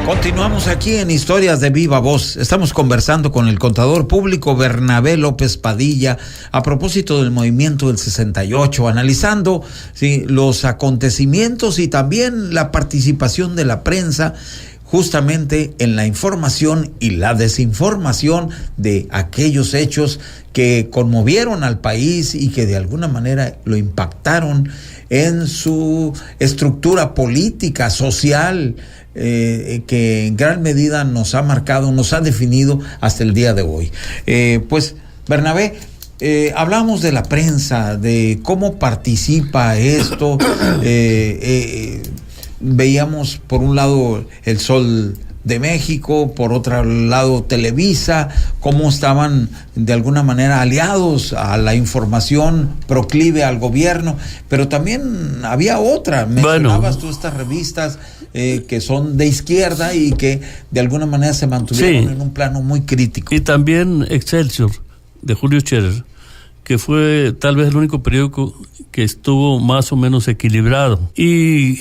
Continuamos aquí en Historias de Viva Voz. Estamos conversando con el contador público Bernabé López Padilla a propósito del movimiento del 68, analizando los acontecimientos y también la participación de la prensa justamente en la información y la desinformación de aquellos hechos que conmovieron al país y que de alguna manera lo impactaron en su estructura política, social, que en gran medida nos ha marcado, nos ha definido hasta el día de hoy. Pues, Bernabé, hablamos de la prensa, de cómo participa esto. Veíamos por un lado El Sol de México, por otro lado Televisa, cómo estaban de alguna manera aliados a la información proclive al gobierno, pero también había otra, mencionabas tú estas revistas que son de izquierda y que de alguna manera se mantuvieron en un plano muy crítico. Y también Excelsior, de Julio Scherer, que fue tal vez el único periódico que estuvo más o menos equilibrado. Y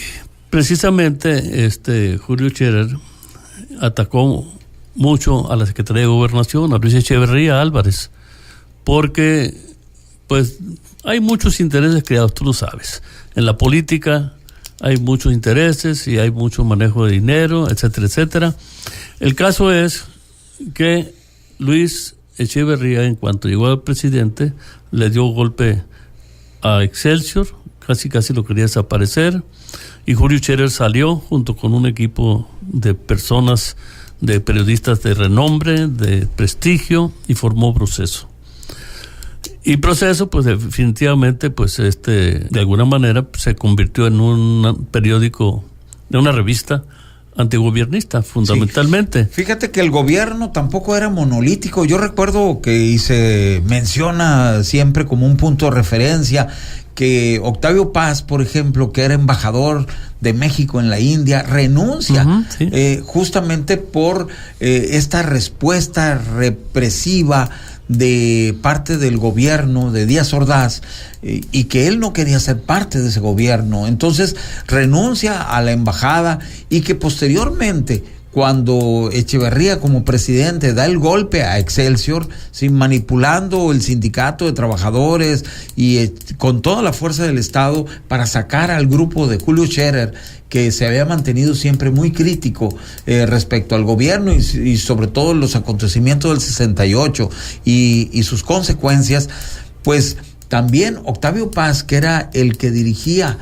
precisamente Julio Scherer atacó mucho a la Secretaría de Gobernación, a Luis Echeverría Álvarez, porque pues hay muchos intereses creados, tú lo sabes. En la política hay muchos intereses y hay mucho manejo de dinero, etcétera, etcétera. El caso es que Luis Echeverría, en cuanto llegó al presidente, le dio golpe a Excelsior, casi lo quería desaparecer, y Julio Scherer salió junto con un equipo de personas, de periodistas de renombre, de prestigio, y formó Proceso. Y Proceso, pues definitivamente, pues de alguna manera se convirtió en un periódico, de una revista antigobiernista, fundamentalmente. Sí. Fíjate que el gobierno tampoco era monolítico. Yo recuerdo que se menciona siempre como un punto de referencia que Octavio Paz, por ejemplo, que era embajador de México en la India, renuncia justamente por esta respuesta represiva de parte del gobierno de Díaz Ordaz, y que él no quería ser parte de ese gobierno. Entonces renuncia a la embajada, y que posteriormente, cuando Echeverría como presidente da el golpe a Excelsior, manipulando el sindicato de trabajadores y con toda la fuerza del Estado para sacar al grupo de Julio Scherer, que se había mantenido siempre muy crítico respecto al gobierno y sobre todo los acontecimientos del 68 y sus consecuencias, pues también Octavio Paz, que era el que dirigía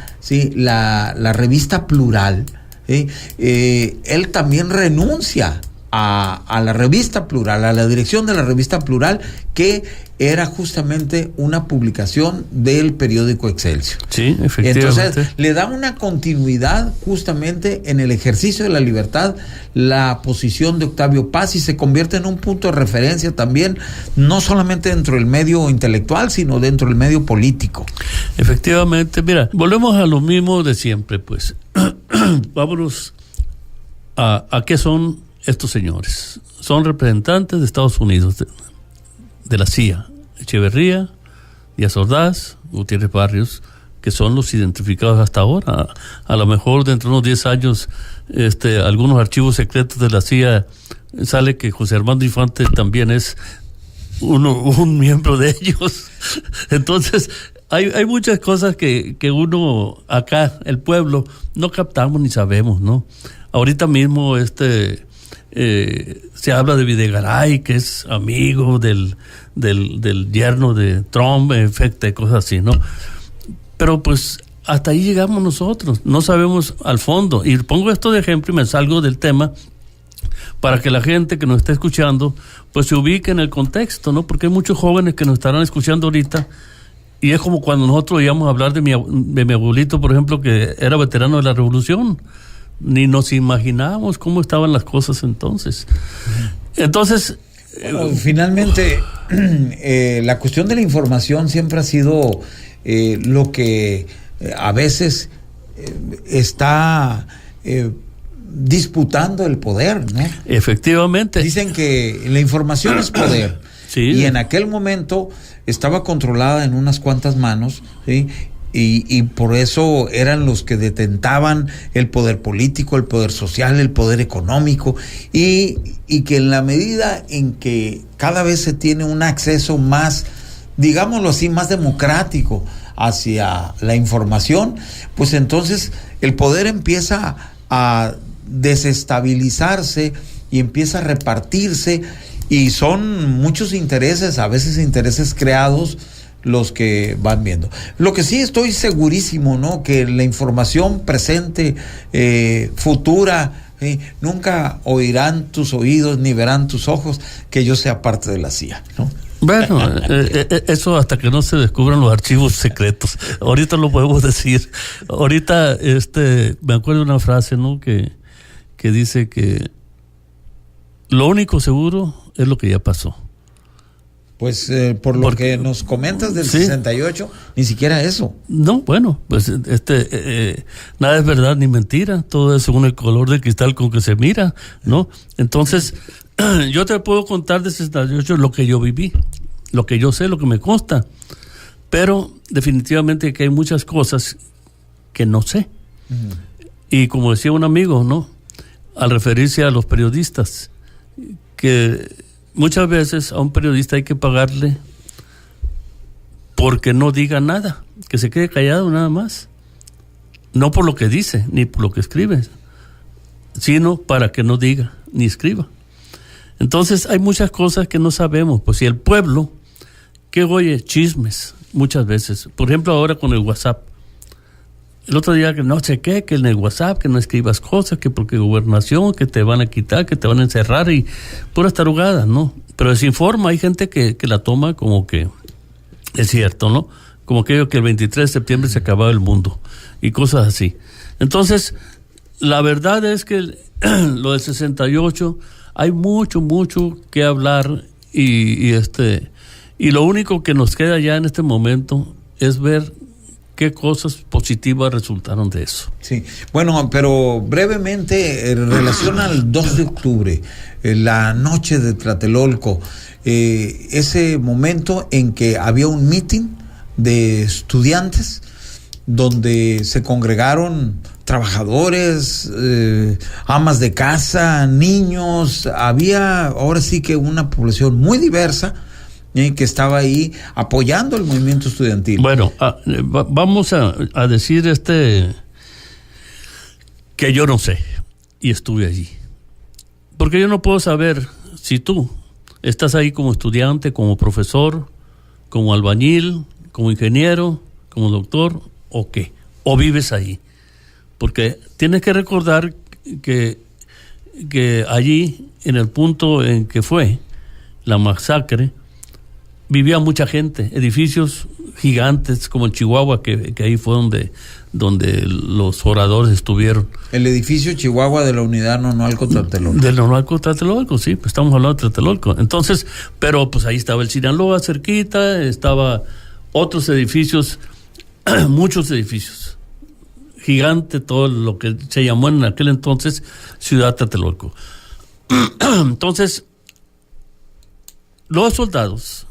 la revista Plural, él también renuncia a la revista Plural, a la dirección de la revista Plural, que era justamente una publicación del periódico Excelsior. Sí, efectivamente. Entonces le da una continuidad justamente en el ejercicio de la libertad la posición de Octavio Paz, y se convierte en un punto de referencia también, no solamente dentro del medio intelectual, sino dentro del medio político. Efectivamente, mira, volvemos a lo mismo de siempre, pues. Vámonos a qué son estos señores. Son representantes de Estados Unidos, de la CIA, Echeverría, Díaz Ordaz, Gutiérrez Barrios, que son los identificados hasta ahora. A lo mejor dentro de unos 10 años, algunos archivos secretos de la CIA, sale que José Armando Infante también es un miembro de ellos. Entonces, hay muchas cosas que uno acá, el pueblo, no captamos ni sabemos, ¿no? Ahorita mismo se habla de Videgaray, que es amigo del yerno de Trump, en efecto, cosas así, ¿no? Pero pues hasta ahí llegamos nosotros, no sabemos al fondo. Y pongo esto de ejemplo y me salgo del tema para que la gente que nos está escuchando pues se ubique en el contexto, ¿no? Porque hay muchos jóvenes que nos estarán escuchando ahorita, y es como cuando nosotros oíamos hablar de mi abuelito, por ejemplo, que era veterano de la Revolución. Ni nos imaginábamos cómo estaban las cosas entonces. Entonces, finalmente, la cuestión de la información siempre ha sido lo que a veces está disputando el poder, ¿no? Efectivamente. Dicen que la información es poder. Sí. Y en aquel momento estaba controlada en unas cuantas manos, ¿sí? Y por eso eran los que detentaban el poder político, el poder social, el poder económico, y que en la medida en que cada vez se tiene un acceso más, digámoslo así, más democrático hacia la información, pues entonces el poder empieza a desestabilizarse y empieza a repartirse, y son muchos intereses, a veces intereses creados, los que van viendo. Lo que sí estoy segurísimo, ¿no?, que la información presente, futura, nunca oirán tus oídos ni verán tus ojos que yo sea parte de la CIA, ¿no? Bueno, eso hasta que no se descubran los archivos secretos. Ahorita lo podemos decir. Ahorita, me acuerdo de una frase, ¿no?, que dice que lo único seguro es lo que ya pasó. Pues porque nos comentas del 68, ni siquiera eso. No, bueno, pues nada es verdad ni mentira, todo es según el color del cristal con que se mira, ¿no? Entonces, yo te puedo contar de 68 lo que yo viví, lo que yo sé, lo que me consta, pero definitivamente que hay muchas cosas que no sé. Y como decía un amigo, ¿no?, al referirse a los periodistas, que muchas veces a un periodista hay que pagarle porque no diga nada, que se quede callado nada más. No por lo que dice, ni por lo que escribe, sino para que no diga ni escriba. Entonces hay muchas cosas que no sabemos. Pues si el pueblo, que oye chismes muchas veces, por ejemplo ahora con el WhatsApp, el otro día que no sé qué, que en el WhatsApp, que no escribas cosas, que porque gobernación, que te van a quitar, que te van a encerrar, y puras tarugadas, ¿no? Pero desinforma, hay gente que la toma como que es cierto, ¿no? Como aquello que el 23 de septiembre se acababa el mundo y cosas así. Entonces, la verdad es que lo del 68 hay mucho que hablar, y lo único que nos queda ya en este momento es ver qué cosas positivas resultaron de eso. Sí, bueno, pero brevemente, en relación al 2 de octubre, la noche de Tlatelolco, ese momento en que había un meeting de estudiantes donde se congregaron trabajadores, amas de casa, niños, había ahora sí que una población muy diversa, que estaba ahí apoyando el movimiento estudiantil. Bueno, vamos a decir que yo no sé, y estuve allí. Porque yo no puedo saber si tú estás ahí como estudiante, como profesor, como albañil, como ingeniero, como doctor, o qué, o vives ahí. Porque tienes que recordar que allí, en el punto en que fue la masacre, vivía mucha gente, edificios gigantes como en Chihuahua, que ahí fue donde los oradores estuvieron. El edificio Chihuahua de la unidad Nonualco-Tlatelolco. Del Nonualco-Tlatelolco, sí, pues estamos hablando de Tlatelolco. Entonces, pero pues ahí estaba el Sinaloa cerquita, estaba otros edificios, muchos edificios, gigante, todo lo que se llamó en aquel entonces Ciudad Tlatelolco. Entonces, los soldados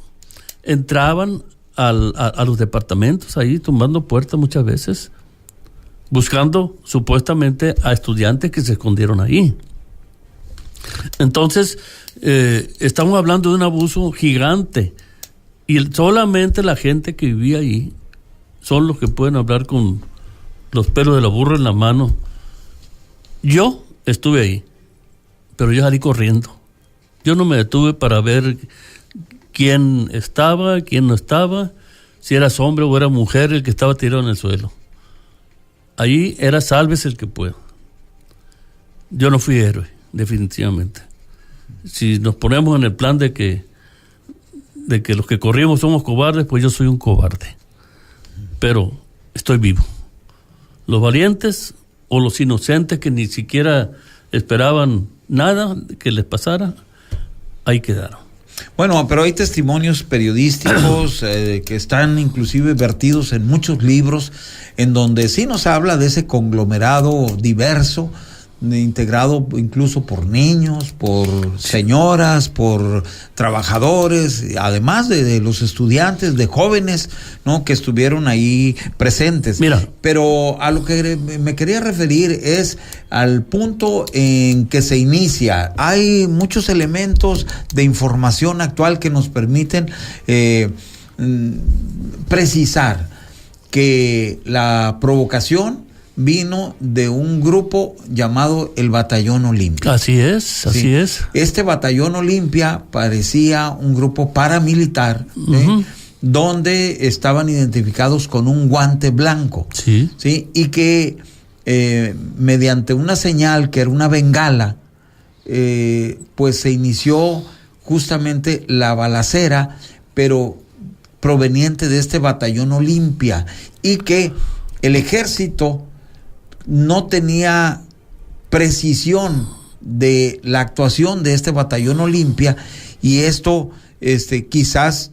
entraban a los departamentos ahí, tumbando puertas muchas veces, buscando supuestamente a estudiantes que se escondieron ahí. Entonces, estamos hablando de un abuso gigante, y solamente la gente que vivía ahí son los que pueden hablar con los pelos de la burra en la mano. Yo estuve ahí, pero yo salí corriendo. Yo no me detuve para ver quién estaba, quién no estaba, si eras hombre o era mujer el que estaba tirado en el suelo. Allí era sálvese el que pueda. Yo no fui héroe, definitivamente. Si nos ponemos en el plan de que los que corrimos somos cobardes, pues yo soy un cobarde. Pero estoy vivo. Los valientes o los inocentes que ni siquiera esperaban nada que les pasara, ahí quedaron. Bueno, pero hay testimonios periodísticos que están inclusive vertidos en muchos libros, en donde sí nos habla de ese conglomerado diverso integrado incluso por niños, por señoras, por trabajadores, además de los estudiantes, de jóvenes, ¿no?, que estuvieron ahí presentes. Mira. Pero a lo que me quería referir es al punto en que se inicia. Hay muchos elementos de información actual que nos permiten precisar que la provocación vino de un grupo llamado el Batallón Olimpia. Así es, así es. Este Batallón Olimpia parecía un grupo paramilitar, donde estaban identificados con un guante blanco. Sí. ¿Sí? Y que mediante una señal que era una bengala, pues se inició justamente la balacera, pero proveniente de este Batallón Olimpia, y que el ejército no tenía precisión de la actuación de este Batallón Olimpia, y esto quizás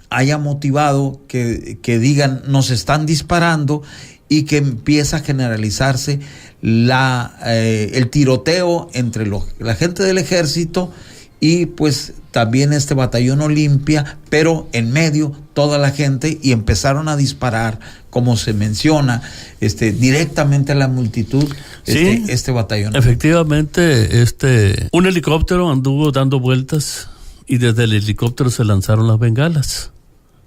haya motivado que digan nos están disparando, y que empieza a generalizarse el tiroteo entre la gente del ejército y pues también este Batallón Olimpia, pero en medio toda la gente, y empezaron a disparar, como se menciona, directamente a la multitud. Sí, este batallón. Efectivamente, un helicóptero anduvo dando vueltas y desde el helicóptero se lanzaron las bengalas.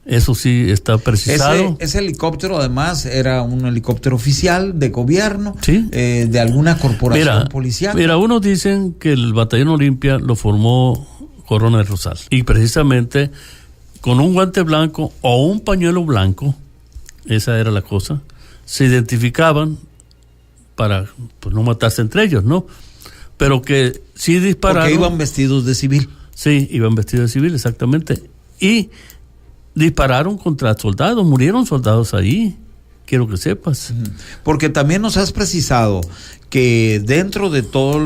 Eso sí está precisado. Ese helicóptero además era un helicóptero oficial de gobierno, ¿sí? De alguna corporación policial. Mira, unos dicen que el Batallón Olimpia lo formó Corona del Rosal, y precisamente con un guante blanco o un pañuelo blanco, esa era la cosa, se identificaban para pues no matarse entre ellos, ¿no? Pero que sí dispararon. Porque iban vestidos de civil. Sí, iban vestidos de civil, exactamente. Y dispararon contra soldados, murieron soldados ahí, quiero que sepas. Porque también nos has precisado que dentro de todo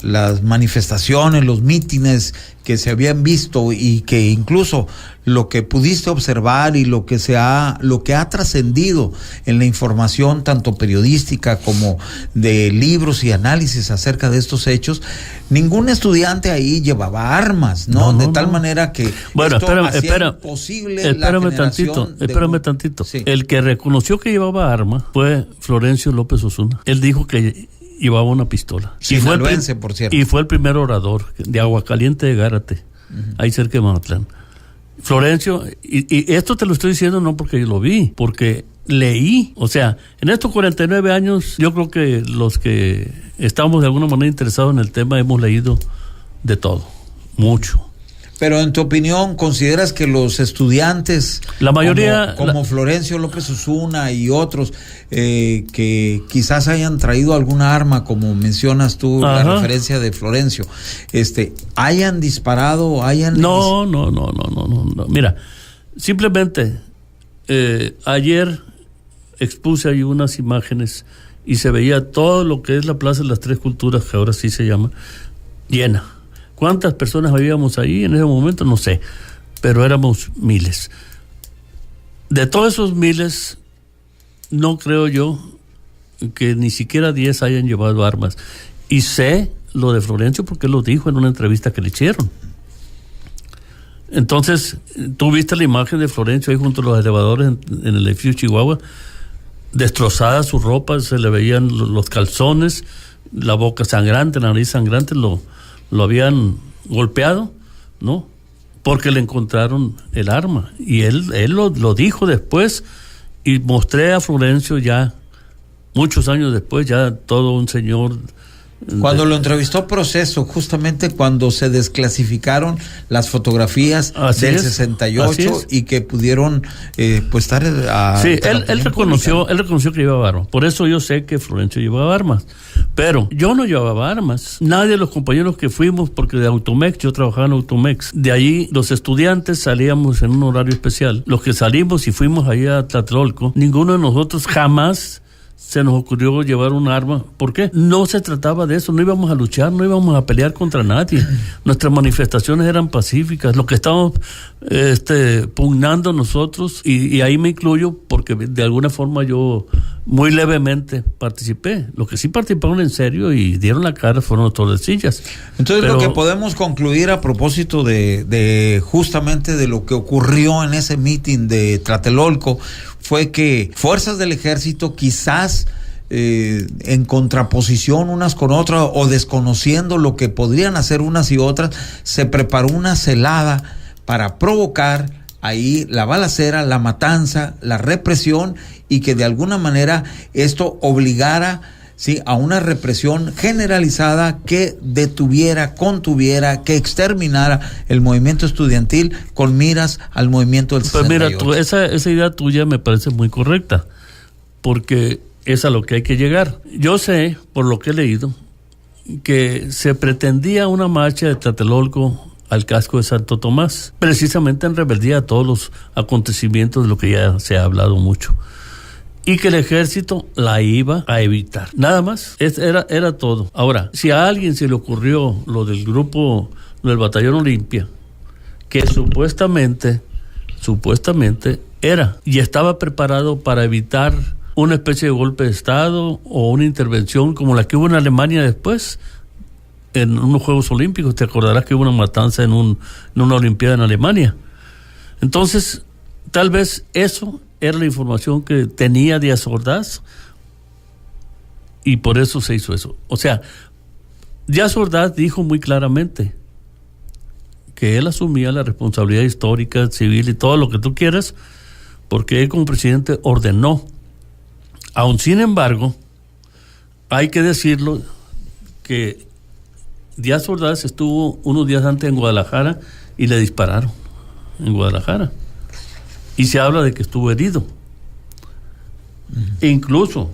las manifestaciones, los mítines que se habían visto, y que incluso lo que pudiste observar y lo que ha trascendido en la información tanto periodística como de libros y análisis acerca de estos hechos, ningún estudiante ahí llevaba armas, ¿no? De tal manera que bueno, esto hacía imposible la generación espérame tantito. Sí. El que reconoció que llevaba arma fue Florencio López Osuna. Él dijo que llevaba una pistola. Sinaloense, por cierto. Y fue el primer orador de Aguacaliente de Gárate, ahí cerca de Mazatlán. Florencio, y esto te lo estoy diciendo no porque yo lo vi, porque leí. O sea, en estos 49 años, yo creo que los que estamos de alguna manera interesados en el tema hemos leído de todo, mucho. Pero en tu opinión, ¿consideras que los estudiantes, la mayoría, como Florencio López Osuna y otros, que quizás hayan traído alguna arma, como mencionas tú, la referencia de Florencio, hayan disparado, hayan... No. Mira, simplemente ayer expuse ahí unas imágenes y se veía todo lo que es la Plaza de las Tres Culturas, que ahora sí se llama, llena. ¿Cuántas personas habíamos ahí en ese momento? No sé, pero éramos miles. De todos esos miles, no creo yo que ni siquiera 10 hayan llevado armas. Y sé lo de Florencio porque él lo dijo en una entrevista que le hicieron. Entonces, tú viste la imagen de Florencio ahí junto a los elevadores en el edificio Chihuahua, destrozada su ropa, se le veían los calzones, la boca sangrante, la nariz sangrante, lo habían golpeado, ¿no? Porque le encontraron el arma. Y él lo dijo después, y mostré a Florencio ya, muchos años después, ya todo un señor. Cuando lo entrevistó Proceso, justamente cuando se desclasificaron las fotografías del 68 y que pudieron pues estar sí, él reconoció que llevaba armas. Por eso yo sé que Florencio llevaba armas. Pero yo no llevaba armas. Nadie de los compañeros que fuimos, porque de Automex, yo trabajaba en Automex, de allí los estudiantes salíamos en un horario especial. Los que salimos y fuimos allá a Tlatelolco, ninguno de nosotros jamás se nos ocurrió llevar un arma. ¿Por qué? No se trataba de eso, no íbamos a luchar, no íbamos a pelear contra nadie. Nuestras manifestaciones eran pacíficas. Lo que estábamos pugnando nosotros, y ahí me incluyo porque de alguna forma yo muy levemente participé. Los que sí participaron en serio y dieron la cara fueron los Tordesillas. Entonces, lo que podemos concluir a propósito de justamente de lo que ocurrió en ese mitin de Tlatelolco fue que fuerzas del ejército, quizás en contraposición unas con otras o desconociendo lo que podrían hacer unas y otras, se preparó una celada para provocar ahí la balacera, la matanza, la represión, y que de alguna manera esto obligara, ¿sí?, a una represión generalizada que detuviera, contuviera, que exterminara el movimiento estudiantil con miras al movimiento del 68. Pues mira, esa idea tuya me parece muy correcta, porque es a lo que hay que llegar. Yo sé, por lo que he leído, que se pretendía una marcha de Tlatelolco al casco de Santo Tomás, precisamente en rebeldía a todos los acontecimientos de lo que ya se ha hablado mucho, y que el ejército la iba a evitar. Nada más, era todo. Ahora, si a alguien se le ocurrió lo del grupo del Batallón Olimpia, que supuestamente era y estaba preparado para evitar una especie de golpe de Estado o una intervención como la que hubo en Alemania después, en unos Juegos Olímpicos. Te acordarás que hubo una matanza en una Olimpiada en Alemania. Entonces, tal vez eso era la información que tenía Díaz Ordaz y por eso se hizo eso. O sea, Díaz Ordaz dijo muy claramente que él asumía la responsabilidad histórica, civil y todo lo que tú quieras, porque él como presidente ordenó. Aún sin embargo, hay que decirlo que Díaz Ordaz estuvo unos días antes en Guadalajara y le dispararon en Guadalajara. Y se habla de que estuvo herido. Uh-huh. E incluso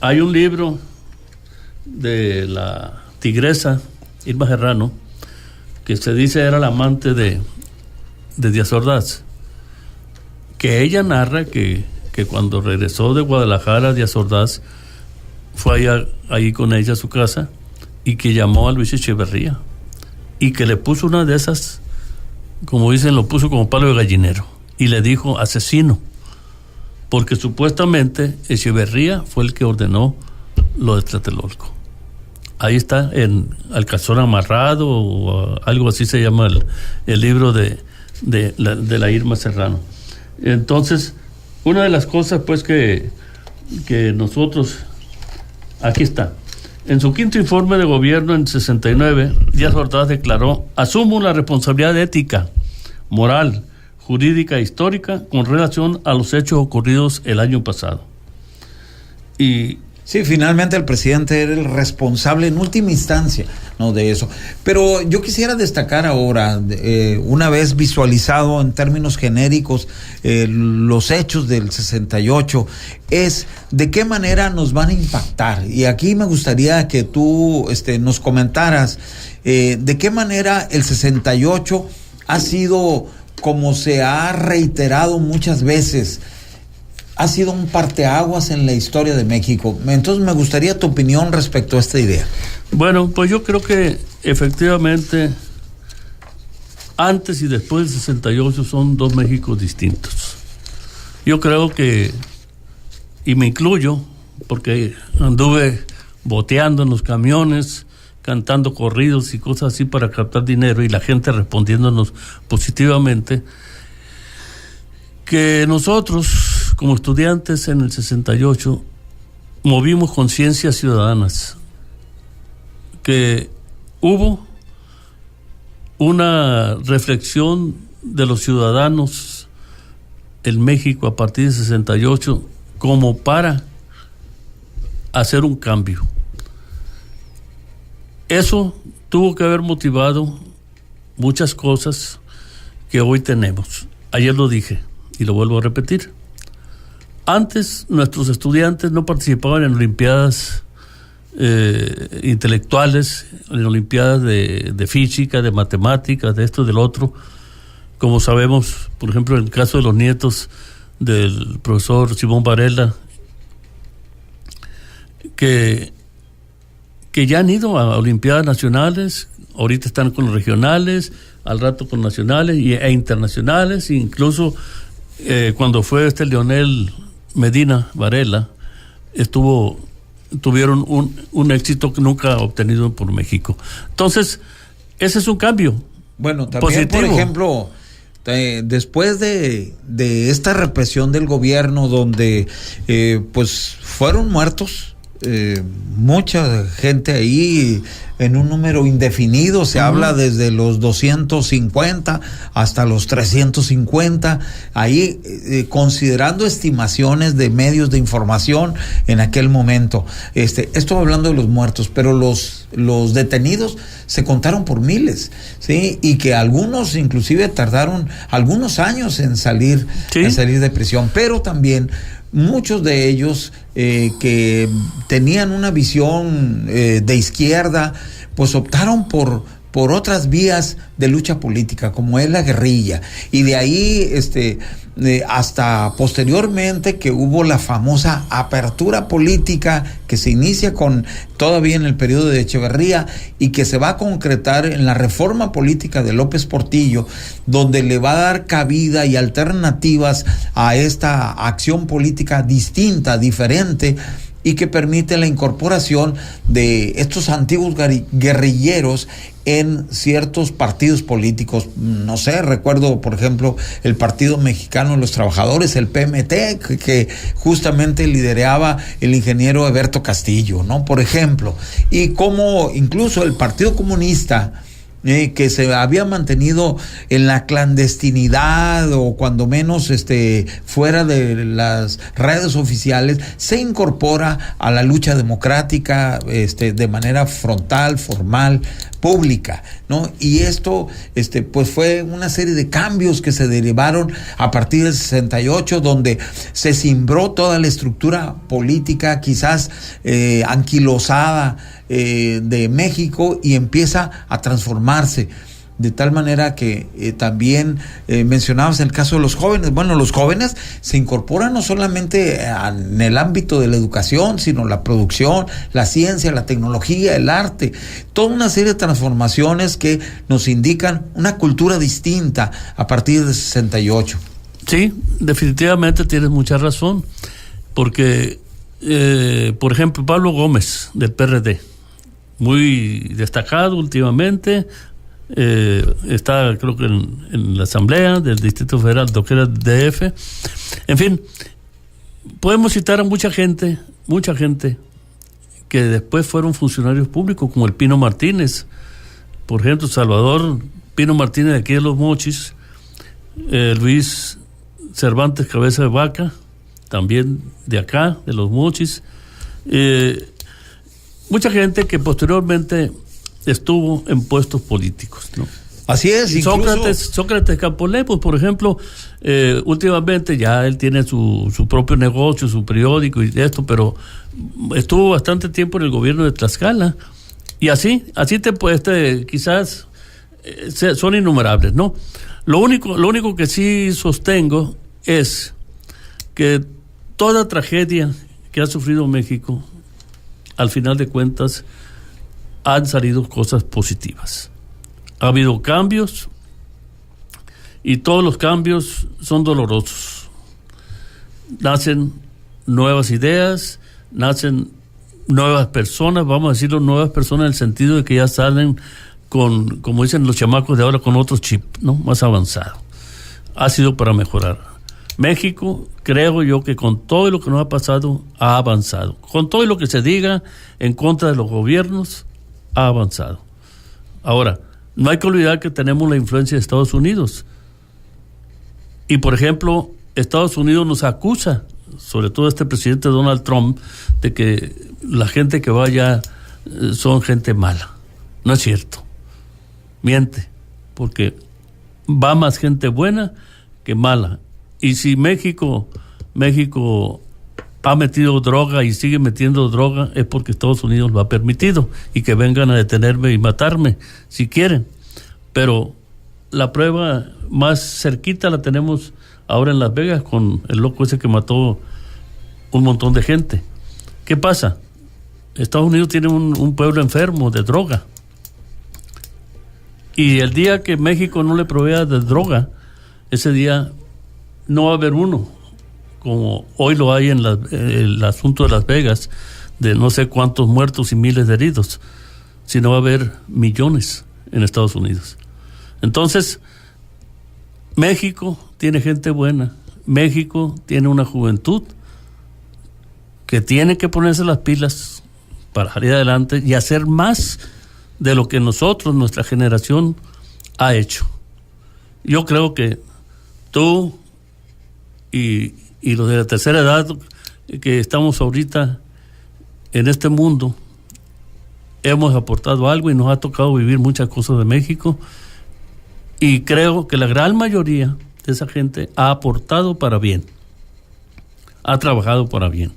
hay un libro de la tigresa Irma Serrano, que se dice era la amante de Díaz Ordaz, que ella narra que cuando regresó de Guadalajara, Díaz Ordaz fue ahí con ella a su casa y que llamó a Luis Echeverría y que le puso una de esas, como dicen, lo puso como palo de gallinero y le dijo asesino, porque supuestamente Echeverría fue el que ordenó lo de Tlatelolco. Ahí está, en Alcázar Amarrado o algo así se llama el libro de la Irma Serrano. Entonces, una de las cosas pues que nosotros, aquí está, en su quinto informe de gobierno en 69, Díaz Ordaz declaró: asumo la responsabilidad ética, moral, jurídica e histórica con relación a los hechos ocurridos el año pasado. Y sí, finalmente el presidente era el responsable en última instancia, ¿no?, de eso. Pero yo quisiera destacar ahora, una vez visualizado en términos genéricos los hechos del 68, es de qué manera nos van a impactar. Y aquí me gustaría que tú nos comentaras de qué manera el 68 ha sido, como se ha reiterado muchas veces, ha sido un parteaguas en la historia de México. Entonces me gustaría tu opinión respecto a esta idea. Bueno, pues yo creo que efectivamente antes y después del 68 son dos Méxicos distintos. Yo creo que, y me incluyo, porque anduve boteando en los camiones, cantando corridos y cosas así para captar dinero y la gente respondiéndonos positivamente, que nosotros como estudiantes en el 68 movimos conciencias ciudadanas, que hubo una reflexión de los ciudadanos en México a partir de 68 como para hacer un cambio. Eso tuvo que haber motivado muchas cosas que hoy tenemos. Ayer lo dije y lo vuelvo a repetir. Antes nuestros estudiantes no participaban en olimpiadas intelectuales, en olimpiadas de física, de matemáticas, de esto, del otro. Como sabemos, por ejemplo, en el caso de los nietos del profesor Simón Varela, que ya han ido a olimpiadas nacionales, ahorita están con los regionales, al rato con nacionales e internacionales, incluso cuando fue Leonel Medina Varela tuvieron un éxito nunca obtenido por México. Entonces, ese es un cambio. Bueno, también, positivo. Por ejemplo, después de esta represión del gobierno, donde pues fueron muertos mucha gente ahí en un número indefinido, se habla desde los 250 hasta los 350, ahí considerando estimaciones de medios de información en aquel momento. Estoy hablando de los muertos, pero los detenidos se contaron por miles, ¿sí? Y que algunos inclusive tardaron algunos años en salir de prisión, pero también muchos de ellos que tenían una visión de izquierda, pues optaron por otras vías de lucha política, como es la guerrilla, y de ahí hasta posteriormente que hubo la famosa apertura política que se inicia todavía en el periodo de Echeverría y que se va a concretar en la reforma política de López Portillo, donde le va a dar cabida y alternativas a esta acción política distinta, diferente, y que permite la incorporación de estos antiguos guerrilleros en ciertos partidos políticos. No sé, recuerdo, por ejemplo, el Partido Mexicano de los Trabajadores, el PMT, que justamente lideraba el ingeniero Eberto Castillo, ¿no? Por ejemplo, y como incluso el Partido Comunista, que se había mantenido en la clandestinidad o cuando menos fuera de las redes oficiales, se incorpora a la lucha democrática de manera frontal, formal, pública, ¿no? Y esto pues fue una serie de cambios que se derivaron a partir del 68, donde se cimbró toda la estructura política quizás anquilosada de México, y empieza a transformarse de tal manera que también mencionabas el caso de los jóvenes. Bueno, los jóvenes se incorporan no solamente en el ámbito de la educación, sino la producción, la ciencia, la tecnología, el arte, toda una serie de transformaciones que nos indican una cultura distinta a partir de 68. Sí, definitivamente tienes mucha razón, porque por ejemplo, Pablo Gómez del PRD, muy destacado últimamente, está creo que en la Asamblea del Distrito Federal, lo que era DF. En fin, podemos citar a mucha gente que después fueron funcionarios públicos, como el Pino Martínez, por ejemplo, Salvador Pino Martínez de aquí de Los Mochis, Luis Cervantes Cabeza de Vaca, también de acá, de Los Mochis, mucha gente que posteriormente estuvo en puestos políticos, ¿no? Así es. Sócrates Campolemos, por ejemplo, últimamente ya él tiene su propio negocio, su periódico y esto, pero estuvo bastante tiempo en el gobierno de Tlaxcala, y así quizás son innumerables, ¿no? Lo único que sí sostengo es que toda tragedia que ha sufrido México, al final de cuentas, han salido cosas positivas. Ha habido cambios, y todos los cambios son dolorosos. Nacen nuevas ideas, nacen nuevas personas, vamos a decirlo, nuevas personas en el sentido de que ya salen con, como dicen los chamacos de ahora, con otro chip, ¿no? Más avanzado. Ha sido para mejorar. México, creo yo que con todo lo que nos ha pasado, ha avanzado. Con todo lo que se diga en contra de los gobiernos, ha avanzado. Ahora, no hay que olvidar que tenemos la influencia de Estados Unidos. Y, por ejemplo, Estados Unidos nos acusa, sobre todo este presidente Donald Trump, de que la gente que va allá son gente mala. No es cierto. Miente, porque va más gente buena que mala. Y si México ha metido droga y sigue metiendo droga, es porque Estados Unidos lo ha permitido, y que vengan a detenerme y matarme si quieren. Pero la prueba más cerquita la tenemos ahora en Las Vegas, con el loco ese que mató un montón de gente. ¿Qué pasa? Estados Unidos tiene un pueblo enfermo de droga, y el día que México no le provea de droga, ese día no va a haber uno como hoy lo hay en el asunto de Las Vegas, de no sé cuántos muertos y miles de heridos, sino va a haber millones en Estados Unidos. Entonces, México tiene gente buena, México tiene una juventud que tiene que ponerse las pilas para salir adelante y hacer más de lo que nosotros, nuestra generación, ha hecho. Yo creo que tú y los de la tercera edad que estamos ahorita en este mundo, hemos aportado algo y nos ha tocado vivir muchas cosas de México, y creo que la gran mayoría de esa gente ha aportado para bien, ha trabajado para bien.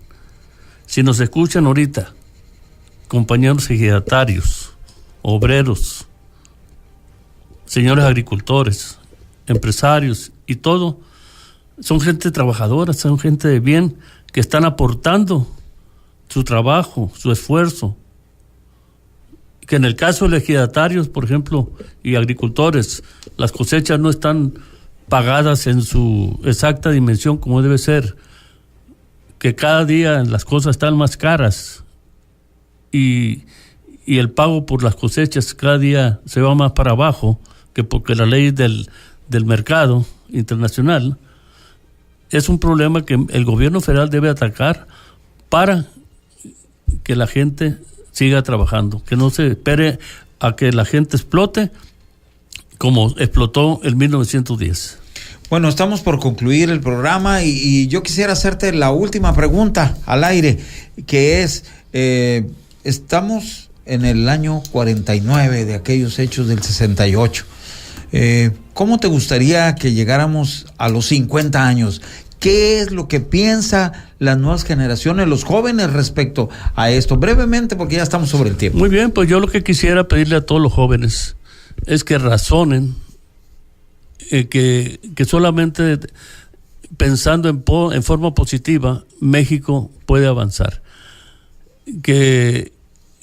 Si nos escuchan ahorita compañeros ejidatarios, obreros, señores agricultores, empresarios y todo, son gente trabajadora, son gente de bien, que están aportando su trabajo, su esfuerzo. Que en el caso de los ejidatarios, por ejemplo, y agricultores, las cosechas no están pagadas en su exacta dimensión como debe ser, que cada día las cosas están más caras y el pago por las cosechas cada día se va más para abajo, que porque la ley del mercado internacional es un problema que el gobierno federal debe atacar para que la gente siga trabajando, que no se espere a que la gente explote como explotó en 1910. Bueno, estamos por concluir el programa y yo quisiera hacerte la última pregunta al aire, que es, estamos en el año 49 de aquellos hechos del 68. ¿Cómo te gustaría que llegáramos a los 50 años? ¿Qué es lo que piensan las nuevas generaciones, los jóvenes respecto a esto? Brevemente, porque ya estamos sobre el tiempo. Muy bien, pues yo lo que quisiera pedirle a todos los jóvenes es que razonen, que solamente pensando en forma positiva, México puede avanzar. Que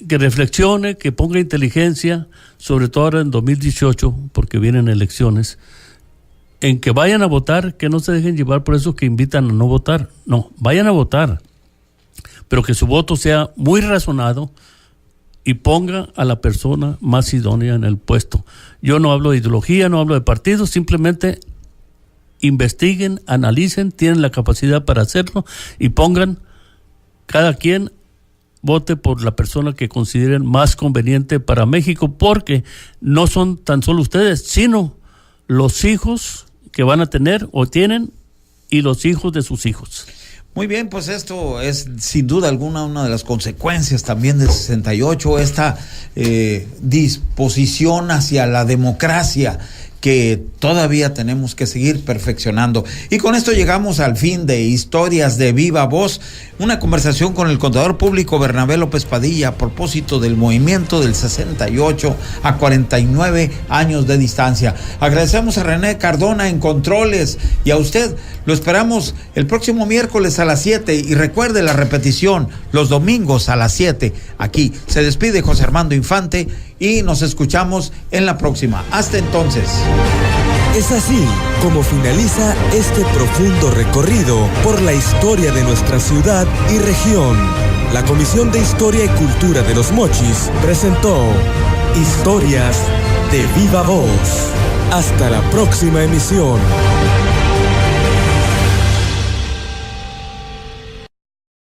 reflexione, que ponga inteligencia, sobre todo ahora en 2018, porque vienen elecciones, en que vayan a votar, que no se dejen llevar por esos que invitan a no votar. No, vayan a votar, pero que su voto sea muy razonado y ponga a la persona más idónea en el puesto. Yo no hablo de ideología, no hablo de partidos, simplemente investiguen, analicen, tienen la capacidad para hacerlo y pongan, cada quien vote por la persona que consideren más conveniente para México, porque no son tan solo ustedes, sino los hijos que van a tener o tienen y los hijos de sus hijos. Muy bien, pues esto es sin duda alguna una de las consecuencias también del 68, esta disposición hacia la democracia que todavía tenemos que seguir perfeccionando. Y con esto llegamos al fin de Historias de Viva Voz, una conversación con el contador público Bernabé López Padilla a propósito del movimiento del 68 a 49 años de distancia. Agradecemos a René Cardona en controles y a usted. Lo esperamos el próximo miércoles a las 7 y recuerde la repetición los domingos a las 7. Aquí se despide José Armando Infante y nos escuchamos en la próxima. Hasta entonces. Es así como finaliza este profundo recorrido por la historia de nuestra ciudad y región. La Comisión de Historia y Cultura de Los Mochis presentó Historias de Viva Voz. Hasta la próxima emisión.